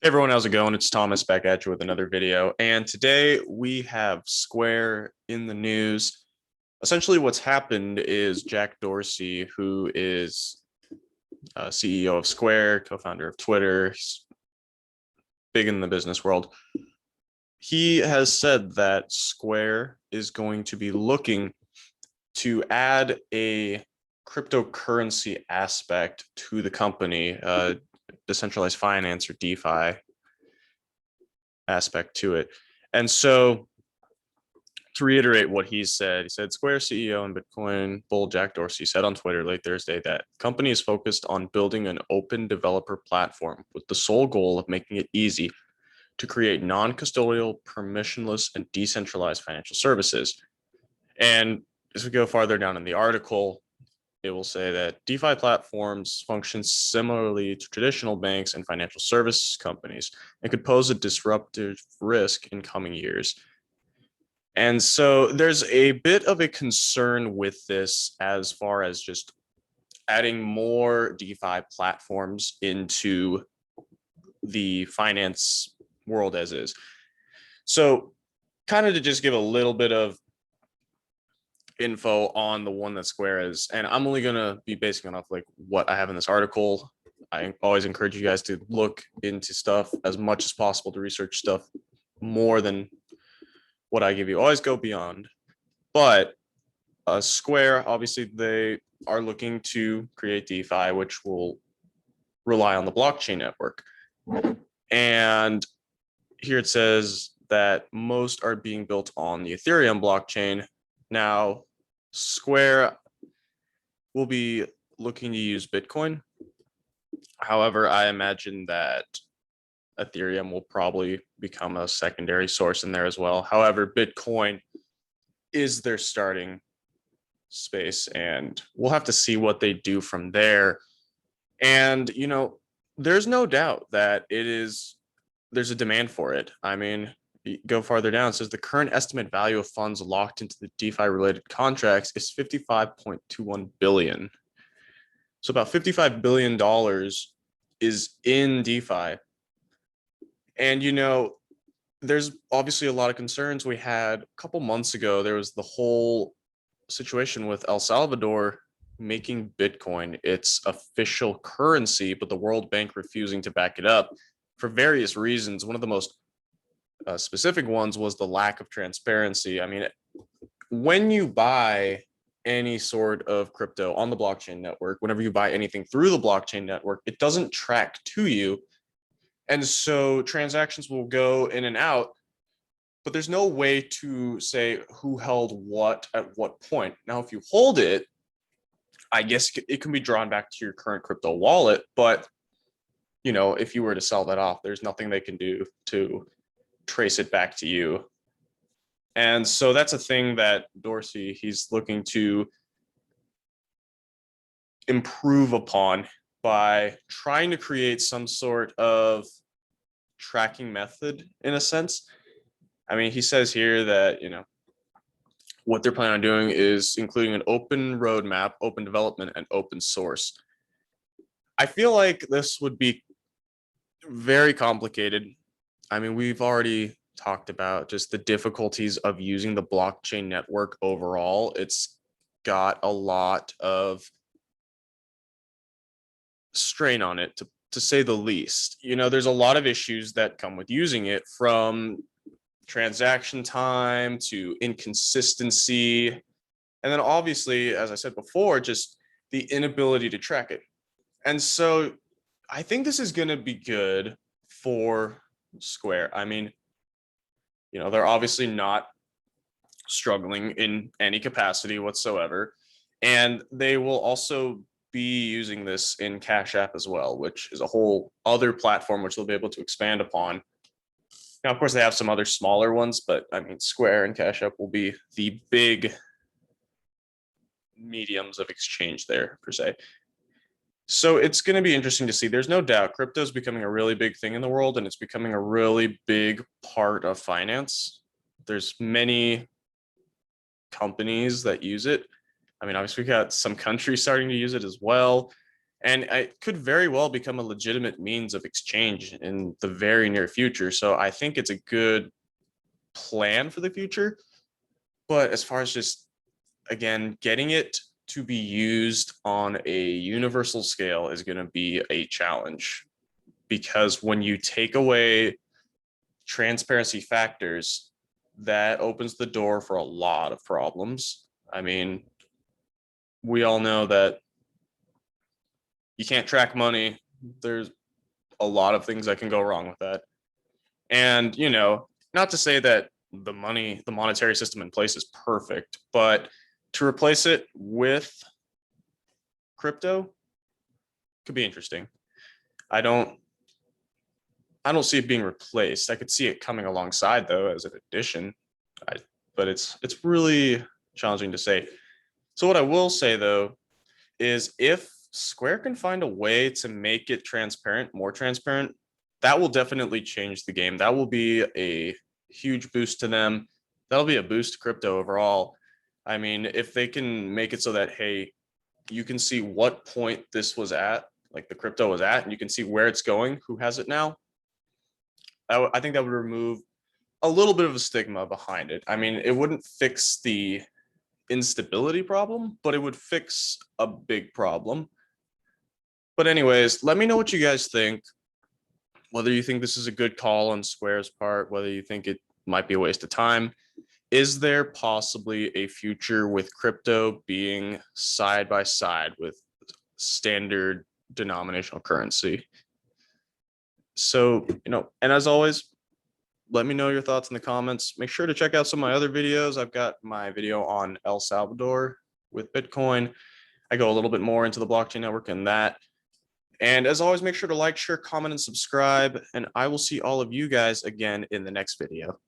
Hey everyone, how's it going? It's Thomas back at you with another video. And today we have Square in the news. Essentially, what's happened is Jack Dorsey, who is CEO of Square, co-founder of Twitter, he's big in the business world. He has said that Square is going to be looking to add a cryptocurrency aspect to the company, decentralized finance or DeFi aspect to it. And so to reiterate what he said Square CEO and Bitcoin bull Jack Dorsey said on Twitter late Thursday that the company is focused on building an open developer platform with the sole goal of making it easy to create non-custodial, permissionless, and decentralized financial services. And as we go farther down in the article, it will say that DeFi platforms function similarly to traditional banks and financial service companies and could pose a disruptive risk in coming years. And so there's a bit of a concern with this as far as just adding more DeFi platforms into the finance world as is. So kind of to just give a little bit of info on the one that Square is, and I'm only going to be basing it off like what I have in this article. I always encourage you guys to look into stuff as much as possible, to research stuff more than what I give you. Always go beyond. But Square, obviously, they are looking to create DeFi, which will rely on the blockchain network. And here it says that most are being built on the Ethereum blockchain. Now, Square will be looking to use Bitcoin. However, I imagine that Ethereum will probably become a secondary source in there as well. However, Bitcoin is their starting space, and we'll have to see what they do from there. And, you know, there's no doubt that there's a demand for it. I mean, go farther down, it says the current estimate value of funds locked into the DeFi related contracts is 55.21 billion. So about $55 billion is in DeFi. And, you know, there's obviously a lot of concerns. We had a couple months ago, there was the whole situation with El Salvador making Bitcoin its official currency, but the World Bank refusing to back it up for various reasons. One of the most specific ones was the lack of transparency. I mean, when you buy any sort of crypto on the blockchain network, whenever you buy anything through the blockchain network, it doesn't track to you. And so transactions will go in and out, but there's no way to say who held what at what point. Now, if you hold it, I guess it can be drawn back to your current crypto wallet, but you know, if you were to sell that off, there's nothing they can do to trace it back to you. And so that's a thing that Dorsey, he's looking to improve upon by trying to create some sort of tracking method in a sense. I mean, he says here that, you know, what they're planning on doing is including an open roadmap, open development, and open source. I feel like this would be very complicated. I mean, we've already talked about just the difficulties of using the blockchain network overall. It's got a lot of strain on it, to say the least. You know, there's a lot of issues that come with using it, from transaction time to inconsistency. And then obviously, as I said before, just the inability to track it. And so I think this is going to be good for Square. I mean, you know, they're obviously not struggling in any capacity whatsoever. And they will also be using this in Cash App as well, which is a whole other platform which they'll be able to expand upon. Now, of course, they have some other smaller ones, but I mean, Square and Cash App will be the big mediums of exchange there, per se. So it's going to be interesting to see. There's no doubt crypto is becoming a really big thing in the world, and it's becoming a really big part of finance. There's many companies that use it. I mean, obviously, we got some countries starting to use it as well. And it could very well become a legitimate means of exchange in the very near future. So I think it's a good plan for the future. But as far as just, again, getting it to be used on a universal scale is going to be a challenge, because when you take away transparency factors, that opens the door for a lot of problems. I mean, we all know that you can't track money. There's a lot of things that can go wrong with that. And, not to say that the monetary system in place is perfect, but to replace it with crypto could be interesting. I don't see it being replaced. I could see it coming alongside though as an addition. But it's really challenging to say. So what I will say though is if Square can find a way to make it transparent, more transparent, that will definitely change the game. That will be a huge boost to them. That'll be a boost to crypto overall. I mean, if they can make it so that, hey, you can see what point this was at, like the crypto was at, and you can see where it's going, who has it now. I think that would remove a little bit of a stigma behind it. I mean, it wouldn't fix the instability problem, but it would fix a big problem. But anyways, let me know what you guys think. Whether you think this is a good call on Square's part, whether you think it might be a waste of time. Is there possibly a future with crypto being side by side with standard denominational currency? So, and as always, let me know your thoughts in the comments. Make sure to check out some of my other videos. I've got my video on El Salvador with Bitcoin. I go a little bit more into the blockchain network and that. And as always, make sure to like, share, comment, and subscribe. And I will see all of you guys again in the next video.